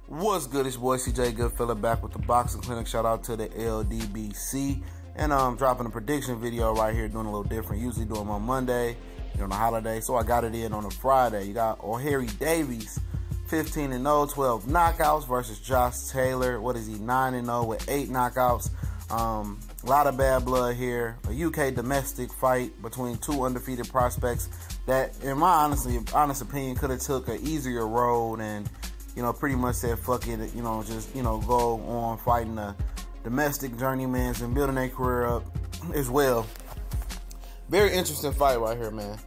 What's good? It's your boy CJ Goodfella back with the Boxing Clinic. Shout out to the LDBC. And I'm dropping a prediction video right here, doing a little different. Usually do them on Monday, on the holiday. So I got it in on a Friday. You got Ohara Davies, 15-0, 12 knockouts versus Josh Taylor. What is he? 9-0 with 8 knockouts. A lot of bad blood here. A UK domestic fight between two undefeated prospects that, in my honest opinion, could have took an easier road and, pretty much said, fuck it, just, go on fighting the domestic journeymans and building their career up as well. Very interesting fight right here, man.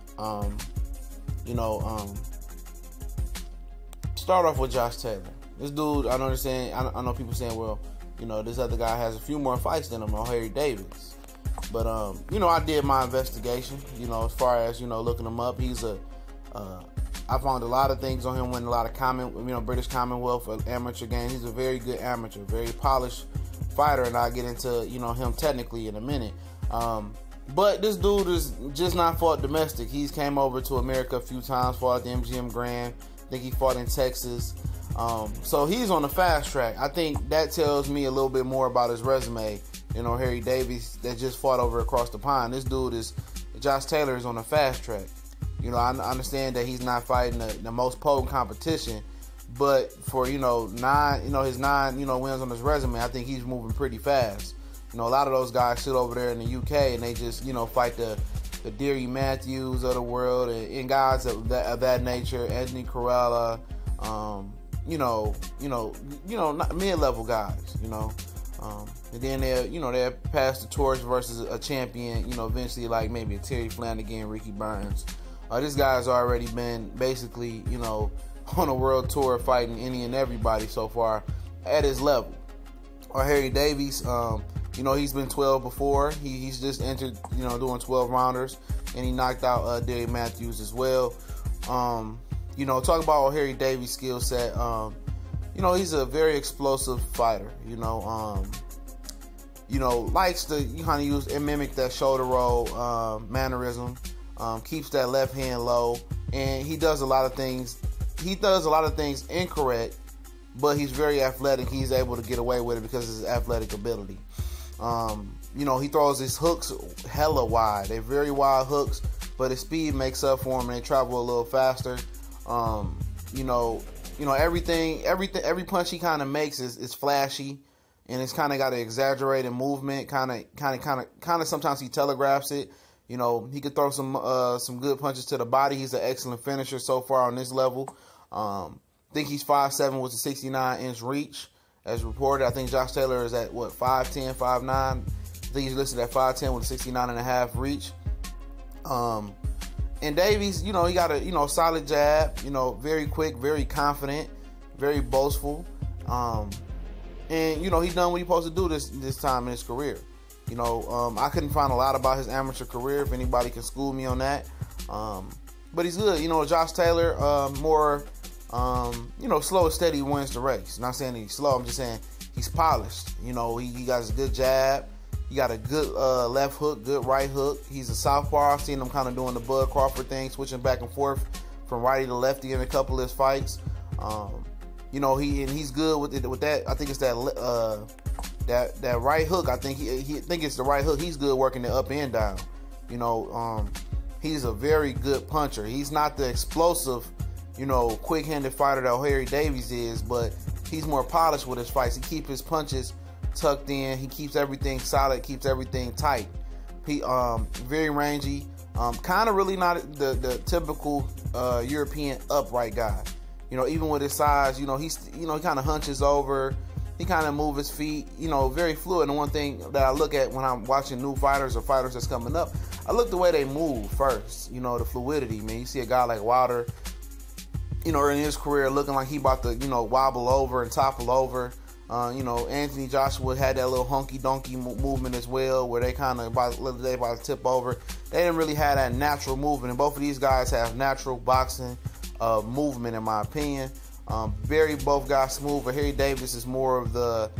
Start off with Josh Taylor. This dude, I know people saying, well, this other guy has a few more fights than him, Ohara Davies. But, I did my investigation, as far as, looking him up. I found a lot of things on him, winning a lot of British Commonwealth amateur games. He's a very good amateur, very polished fighter, and I'll get into, him technically in a minute. But this dude is just not fought domestic. He's came over to America a few times, fought at the MGM Grand. I think he fought in Texas. So he's on the fast track. I think that tells me a little bit more about his resume. Ohara Davies that just fought over across the pond. This dude Josh Taylor is on the fast track. I understand that he's not fighting the most potent competition, but for his 9 wins on his resume, I think he's moving pretty fast. A lot of those guys sit over there in the UK and they just fight the Deary Matthews of the world and guys of that nature, Anthony Corella, not mid-level guys, and then they'll pass the torch versus a champion, eventually like maybe a Terry Flanagan, Ricky Burns. This guy's already been basically, on a world tour fighting any and everybody so far at his level. Ohara Davies, he's been 12 before. He's just entered, doing 12 rounders, and he knocked out Deary Matthews as well. Talk about Ohara Davies' skill set. He's a very explosive fighter. Likes to kind of use and mimic that shoulder roll mannerism. Keeps that left hand low, and he does a lot of things. He does a lot of things incorrect, but he's very athletic. He's able to get away with it because of his athletic ability. He throws his hooks hella wide. They're very wide hooks, but his speed makes up for him, and they travel a little faster. Every punch he kind of makes is flashy, and it's kind of got an exaggerated movement. Kind of. Sometimes he telegraphs it. He could throw some good punches to the body. He's an excellent finisher so far on this level. I think he's 5'7" with a 69-inch reach, as reported. I think Josh Taylor is at, 5'10", 5'9". I think he's listed at 5'10" with a 69.5 reach. And Davies, he got a, solid jab, very quick, very confident, very boastful. And, he's done what he's supposed to do this time in his career. I couldn't find a lot about his amateur career, if anybody can school me on that. But he's good. Josh Taylor, more, slow and steady wins the race. I'm not saying he's slow. I'm just saying he's polished. He got a good jab. He got a good left hook, good right hook. He's a southpaw. I've seen him kind of doing the Bud Crawford thing, switching back and forth from righty to lefty in a couple of his fights. He's good with that. I think it's that right hook. I think he think it's the right hook. He's good working it up and down. He's a very good puncher. He's not the explosive, quick-handed fighter that Ohara Davies is, but he's more polished with his fights. He keeps his punches tucked in. He keeps everything solid, keeps everything tight. He very rangy. Kind of really not the typical European upright guy. Even with his size, he kind of hunches over. He kind of moves his feet, very fluid. And one thing that I look at when I'm watching new fighters or fighters that's coming up, I look the way they move first, the fluidity, man. You see a guy like Wilder, in his career looking like he about to, wobble over and topple over. Anthony Joshua had that little honky-donkey movement as well, where they kind of about to tip over. They didn't really have that natural movement, and both of these guys have natural boxing movement, in my opinion. Both guys smooth. Ohara Davies is more of the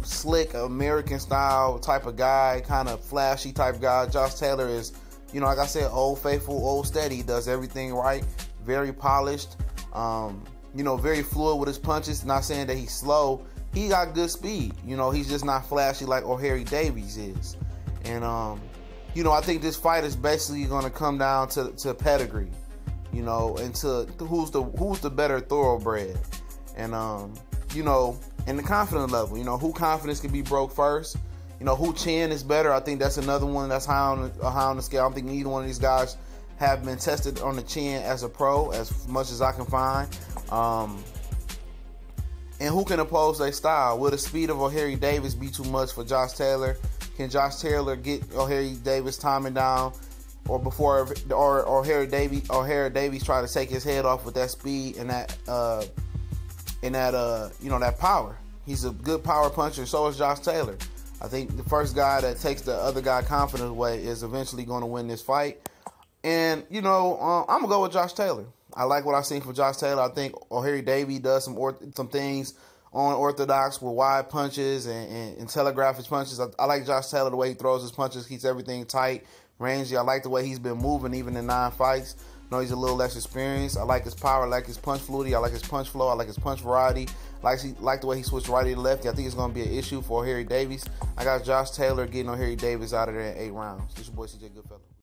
slick American style type of guy, kind of flashy type guy. Josh Taylor is, like I said, old faithful, old steady. He does everything right. Very polished. very fluid with his punches. Not saying that he's slow. He got good speed. He's just not flashy like Ohara Davies is. And, I think this fight is basically going to come down to pedigree, and to who's the better thoroughbred. And, and the confidence level, who confidence can be broke first. Who chin is better. I think that's another one that's high on the scale. I don't think neither one of these guys have been tested on the chin as a pro, as much as I can find. And who can oppose their style? Will the speed of Ohara Davies be too much for Josh Taylor? Can Josh Taylor get Ohara Davies timing down, or before Ohara Davies try to take his head off with that speed and that that power? He's a good power puncher. So is Josh Taylor. I think the first guy that takes the other guy confidence away is eventually going to win this fight. And I'm gonna go with Josh Taylor. I like what I've seen from Josh Taylor. I think Ohara Davies does some things unorthodox with wide punches and telegraph his punches. I like Josh Taylor, the way he throws his punches, keeps everything tight, rangy. I like the way he's been moving even in 9 fights. I know he's a little less experienced. I like his power. I like his punch fluidity. I like his punch flow. I like his punch variety. I like the way he switched righty to lefty. I think it's going to be an issue for Ohara Davies. I got Josh Taylor getting Ohara Davies out of there in 8 rounds. This is your boy CJ Goodfellow.